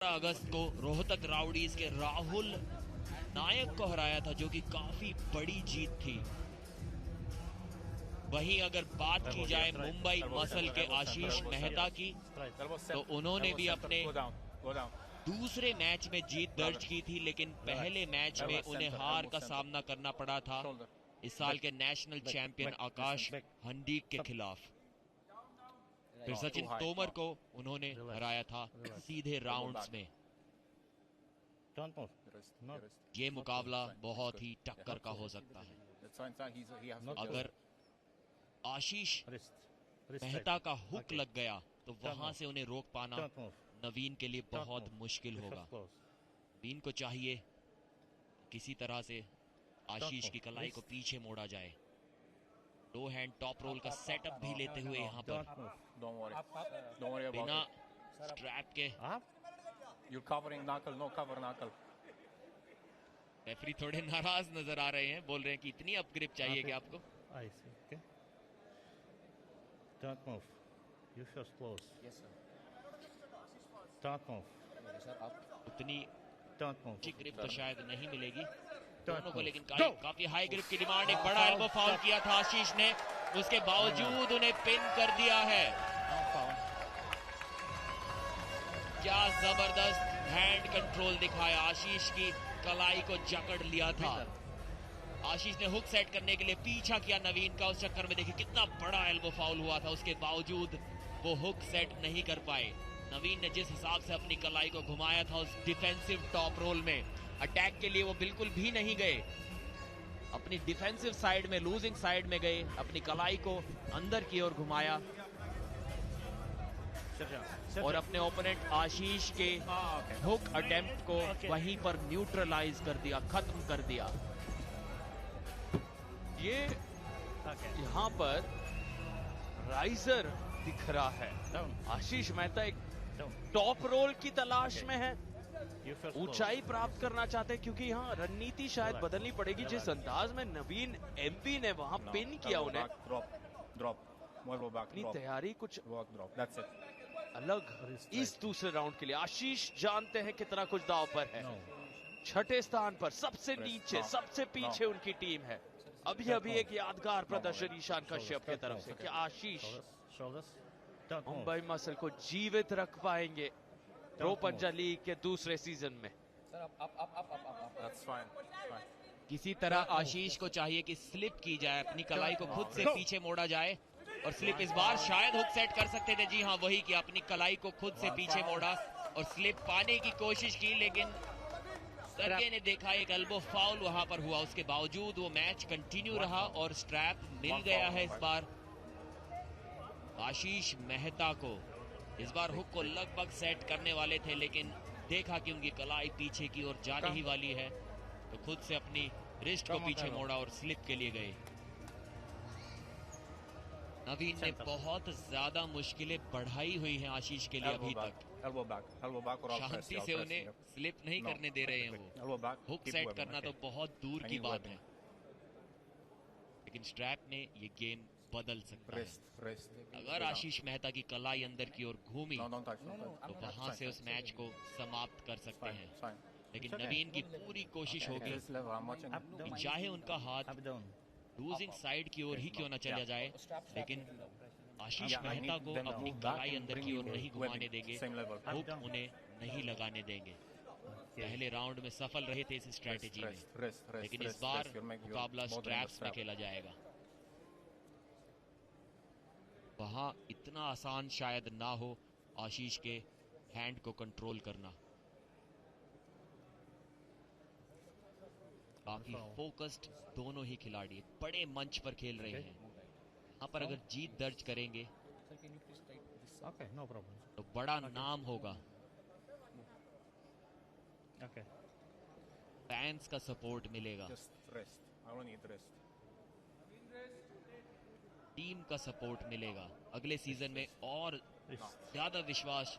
18 अगस्त को रोहतक राउडीज के राहुल नायक को हराया था, जो कि काफी बड़ी जीत थी। वहीं अगर बात की जाए मुंबई मसल के आशीष मेहता की, तो उन्होंने भी अपने दूसरे मैच में जीत दर्ज की थी, लेकिन पहले मैच में उन्हें हार का सामना करना पड़ा था इस साल के नेशनल चैंपियन आकाश हंडीक के खिलाफ। फिर सचिन तोमर को उन्होंने हराया था सीधे राउंड्स में। ये मुकाबला बहुत ही टक्कर का हो सकता है। अगर आशीष मेहता का हुक लग गया तो वहां से उन्हें रोक पाना नवीन के लिए बहुत मुश्किल होगा। नवीन को चाहिए किसी तरह से आशीष की कलाई को पीछे मोड़ा जाए। दो हैंड टॉप रोल का सेटअप भी लेते हुए यहाँ पर बिना स्ट्रैप के रेफरी थोड़े नाराज नजर आ रहे हैं, बोल रहे हैं कि इतनी अप ग्रिप चाहिए कि आपको। Don't move. You should close. Yes, sir. Don't move. Yes, sir. Up. उतनी Don't move. अच्छी ग्रिप तो शायद नहीं मिलेगी दोनों को, लेकिन काफी हाई ग्रिप की डिमांड। एक बड़ा एल्बो फाउल किया था आशीष ने, उसके बावजूद उन्हें पिन कर दिया है। क्या जबरदस्त हैंड कंट्रोल दिखाया, आशीष की कलाई को जकड़ लिया था। आशीष ने हुक सेट करने के लिए पीछा किया नवीन का, उस चक्कर में देखिए कितना बड़ा एल्बो फाउल हुआ था, उसके बावजूद वो हुक सेट नहीं कर पाए। नवीन ने जिस हिसाब से अपनी कलाई को घुमाया था उस डिफेंसिव टॉप रोल में, अटैक के लिए वो बिल्कुल भी नहीं गए, अपनी डिफेंसिव साइड में, लूजिंग साइड में गए, अपनी कलाई को अंदर की ओर घुमाया और अपने ओपोनेंट आशीष के हुक अटेम्प्ट को वहीं पर न्यूट्रलाइज कर दिया, खत्म कर दिया। ये यहाँ पर राइजर दिख रहा है, आशीष मेहता एक टॉप रोल की तलाश में है, ऊंचाई प्राप्त करना चाहते हैं, क्योंकि यहाँ रणनीति शायद बदलनी पड़ेगी। जिस अंदाज में नवीन एमपी ने वहां पिन किया उन्हें, अपनी तैयारी कुछ अलग इस दूसरे राउंड के लिए। आशीष जानते हैं कितना कुछ दांव पर है, छठे स्थान पर, सबसे नीचे, सबसे पीछे उनकी टीम है। अभी एक यादगार प्रदर्शन ईशान कश्यप की तरफ से, क्या आशीष मुंबई मसल को जीवित रख पाएंगे प्रो पंजा लीग के दूसरे सीजन में? किसी तरह आशीष को चाहिए कि स्लिप की जाए, अपनी कलाई को खुद से पीछे मोड़ा जाए, और स्लिप इस बार शायद हुक सेट कर सकते थे। जी हाँ, वही किया, अपनी कलाई को खुद से पीछे मोड़ा और स्लिप पाने की कोशिश की, लेकिन सरके ने देखा एक एल्बो फाउल वहां पर हुआ, उसके बावजूद वो मैच कंटिन्यू रहा और स्ट्रैप मिल गया है इस बार आशीष मेहता को। इस बार हुक को लगभग सेट करने वाले थे, लेकिन देखा कि उनकी कलाई पीछे की ओर जाने ही वाली है, तो खुद से अपनी रिस्ट को पीछे मोड़ा और स्लिप के लिए गए। नवीन ने बहुत ज्यादा मुश्किलें बढ़ाई हुई हैं आशीष के लिए अभी तक, शांति से उन्हें स्लिप नहीं करने दे रहे हैं वो। हुक सेट करना तो बहुत दूर की बात है, लेकिन स्ट्रैप ने ये गेम बदल सकता है। अगर आशीष मेहता की कलाई अंदर की ओर घूमी तो वहां से उस मैच को समाप्त कर सकते हैं, लेकिन नवीन की पूरी कोशिश होगी कि चाहे उनका हाथ लूजिंग साइड की ओर ही क्यों ना चला जाए, लेकिन आशीष मेहता को अपनी कलाई अंदर की ओर नहीं घुमाने देंगे, हुक उन्हें नहीं लगाने देंगे। पहले राउंड में सफल रहे थे इस स्ट्रैटेजी में, लेकिन इस बार मुकाबला स्ट्रैप्स में खेला जाएगा। वहां इतना आसान शायद ना हो आशीष के हैंड को कंट्रोल करना। काफी फोकस्ड दोनों ही खिलाड़ी बड़े मंच पर खेल रहे हैं। यहाँ पर अगर जीत दर्ज करेंगे तो बड़ा नाम होगा, फैंस का सपोर्ट मिलेगा, टीम का सपोर्ट मिलेगा। अगले सीजन में और ज्यादा विश्वास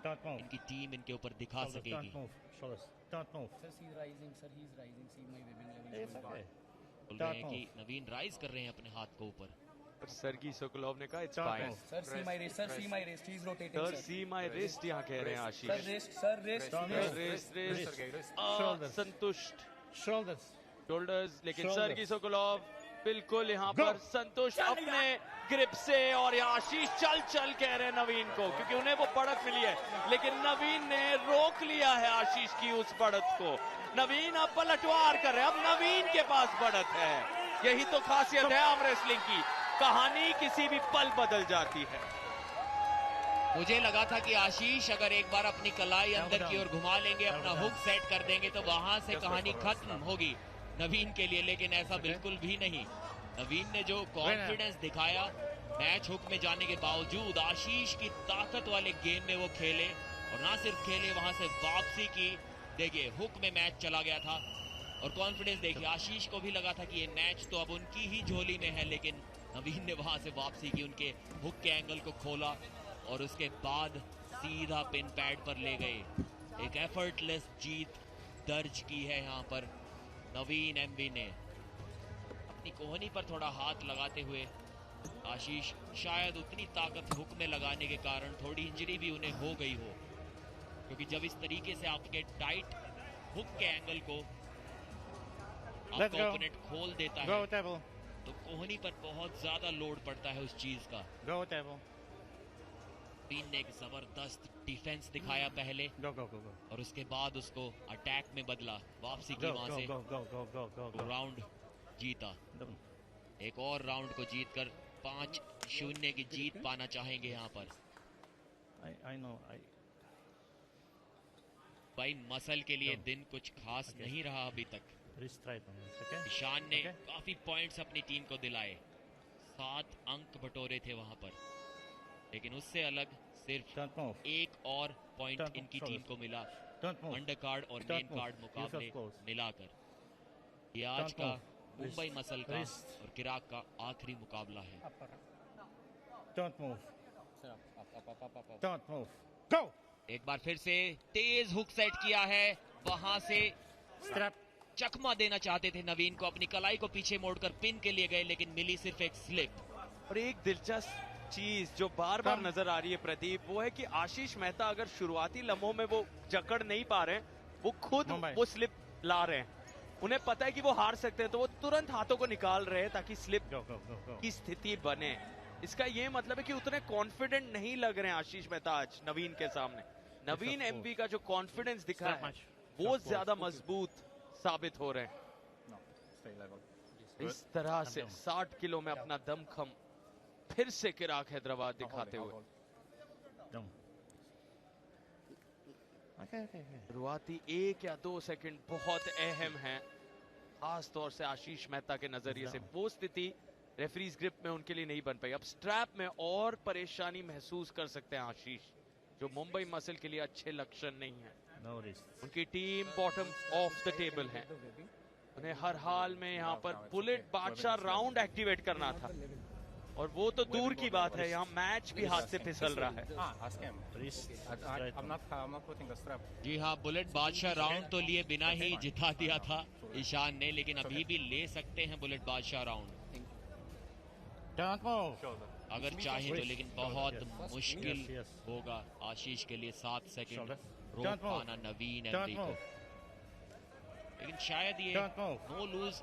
इनकी टीम इनके ऊपर दिखा सकेगी। बोल रहे हैं कि नवीन राइज कर रहे हैं अपने हाथ को ऊपर। सर्गी सोकोलॉव ने कहा it's Stop fine. move. Sir, see my wrist. Sir, see my wrist. He's rotating. Sir Sir. See my wrist यहाँ कह रहे हैं आशीष। Sir, wrist. Sir, wrist. Stop Wrist. move. Wrist Shoulders. संतुष्ट Shoulders. शोल्डर्स, लेकिन Shoulders. सर्गी सोकोलॉव बिल्कुल यहाँ Go. पर संतुष्ट अपने ग्रिप से। और यहाँ आशीष चल चल कह रहे हैं नवीन को, क्योंकि उन्हें वो बढ़त मिली है, लेकिन नवीन ने रोक लिया है आशीष की उस बढ़त को। नवीन अब पलटवार कर रहे हैं, अब नवीन के पास बढ़त है। यही तो खासियत है आर्म रेसलिंग की, कहानी किसी भी पल बदल जाती है। मुझे लगा था कि आशीष अगर एक बार अपनी कलाई अंदर की ओर घुमा लेंगे, अपना हुक सेट कर देंगे तो वहां से कहानी खत्म होगी नवीन के लिए, लेकिन ऐसा बिल्कुल भी नहीं। नवीन ने जो कॉन्फिडेंस दिखाया मैच हुक में जाने के बावजूद, आशीष की ताकत वाले गेम में वो खेले, और ना सिर्फ खेले, वहां से वापसी की। देखिए हुक में मैच चला गया था और कॉन्फिडेंस देखिए, आशीष को भी लगा था कि ये मैच तो अब उनकी ही झोली में है, लेकिन नवीन ने वहां से वापसी की, उनके हुक के एंगल को खोला और उसके बाद सीधा पिन पैड पर ले गए। एक एफर्टलेस जीत दर्ज की है यहाँ पर नवीन एमवी ने। अपनी कोहनी पर थोड़ा हाथ लगाते हुए आशीष, शायद उतनी ताकत हुक में लगाने के कारण थोड़ी इंजरी भी उन्हें हो गई हो, क्योंकि जब इस तरीके से आपके टाइट हुक के एंगल को आपका ओपोनेंट खोल देता Go है devil. तो कोहनी पर बहुत ज्यादा लोड पड़ता है उस चीज का। Go devil. नवीन ने एक जबरदस्त डिफेंस दिखाया पहले, Go go go go. और उसके बाद उसको अटैक में बदला, वापसी की Go वहां go से go go go go go go. Round जीता। Done. एक और राउंड को जीतकर 5-0 की जीत पाना चाहेंगे यहाँ पर। I know. भाई मसल के लिए Done. दिन कुछ खास Okay. नहीं रहा अभी तक। Restripe on this, okay? Ishan ने Okay. काफी पॉइंट्स अपनी टीम को दिलाए, 7 अंक बटोरे थे वहां पर, लेकिन उससे अलग सिर्फ Don't move. एक और पॉइंट Don't इनकी move. टीम को मिला Don't move. अंडर कार्ड और Don't main move. Card Use मुकाबले of close. मिलाकर। ये आज Don't का move. मुंबई Wrist. मसल का Wrist. और किराक का आखिरी मुकाबला है। Don't move. Don't move. Go. एक बार फिर से तेज हुक सेट किया है, वहां से Strap. चकमा देना चाहते थे नवीन को, अपनी कलाई को पीछे मोड़कर पिन के लिए गए, लेकिन मिली सिर्फ एक स्लिप। और एक दिलचस्प चीज जो बार बार नजर आ रही है प्रदीप, वो है कि आशीष मेहता अगर शुरुआती लम्हों में वो जकड़ नहीं पा रहे हैं, वो खुद मुंबई। वो स्लिप ला रहे हैं। उन्हें पता है कि वो हार सकते हैं, तो वो तुरंत हाथों को निकाल रहे हैं ताकि slip Go go go go. की स्थिति बने। इसका ये मतलब है कि उतने कॉन्फिडेंट नहीं लग रहे हैं आशीष मेहता आज नवीन के सामने। नवीन एमवी का जो कॉन्फिडेंस दिखा Stop है match. वो Stop ज्यादा close. मजबूत साबित हो रहे हैं। No. Stay level. इस तरह से down. 60 किलो में अपना दमखम फिर से किराक हैदराबाद दिखाते हुए Down. Okay. शुरुआती 1 या 2 सेकंड बहुत अहम है, खास तौर से आशीष मेहता के नजरिए से। वो स्थिति रेफरीज ग्रिप में उनके लिए नहीं बन पाई। अब स्ट्रैप में और परेशानी महसूस कर सकते हैं आशीष, जो मुंबई मसल के लिए अच्छे लक्षण नहीं है। No wrist. उनकी team bottom of the table है, उन्हें हर हाल में यहाँ पर बुलेट बादशाह राउंड एक्टिवेट करना था, और वो तो दूर की बात है, यहाँ मैच भी हाथ से फिसल रहा है। Ask him. Wrist. I'm not putting the strap. जी हाँ, बुलेट बादशाह राउंड तो लिए बिना ही जिता दिया था ईशान ने, लेकिन अभी भी ले सकते हैं बुलेट बादशाह राउंड Don't move. अगर चाहे तो, लेकिन बहुत Yes. मुश्किल Yes, yes. होगा आशीष के लिए 7 सेकंड Shoulder. रोक Don't move. पाना नवीन Don't एमवी को। move. लेकिन शायद ये Don't move. No lose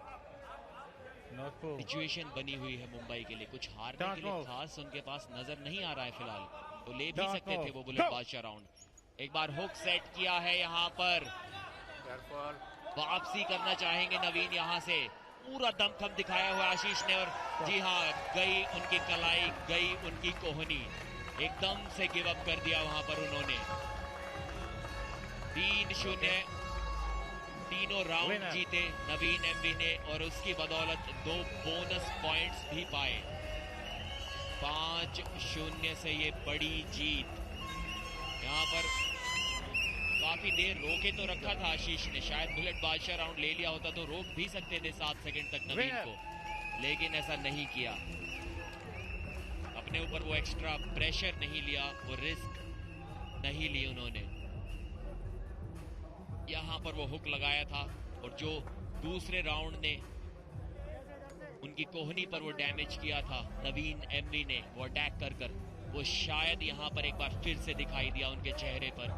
Not move. Situation बनी हुई है मुंबई के लिए, कुछ हारने Don't के लिए move. खास उनके पास नजर नहीं आ रहा है फिलहाल, तो ले भी Don't सकते थे move. वो बुलेट Go. बादशाह राउंड। एक बार हुक सेट किया है यहाँ पर, Careful. वापसी करना चाहेंगे नवीन, यहाँ से पूरा दमखम दिखाया हुआ आशीष ने, और जी हाँ, गई उनकी कलाई, गई उनकी कोहनी, एकदम से गिव अप कर दिया वहां पर उन्होंने। 3-0 तीनों राउंड Winner. जीते नवीन एमवी ने, और उसकी बदौलत 2 बोनस पॉइंट्स भी पाए। 5-0 से ये बड़ी जीत। यहाँ पर काफी देर रोके तो रखा था आशीष ने, शायद बुलेट बादशाह राउंड ले लिया होता तो रोक भी सकते थे 7 सेकंड तक नवीन Winner. को, लेकिन ऐसा नहीं किया। अपने ऊपर वो एक्स्ट्रा प्रेशर नहीं लिया, वो रिस्क नहीं ली उन्होंने। यहाँ पर वो हुक लगाया था, और जो दूसरे राउंड ने उनकी कोहनी पर वो डैमेज किया था नवीन एमरी ने, वो अटैक कर वो शायद यहाँ पर एक बार फिर से दिखाई दिया उनके चेहरे पर।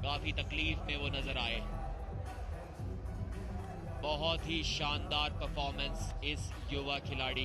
काफी तकलीफ में वो नजर आए। बहुत ही शानदार परफॉर्मेंस इस युवा खिलाड़ी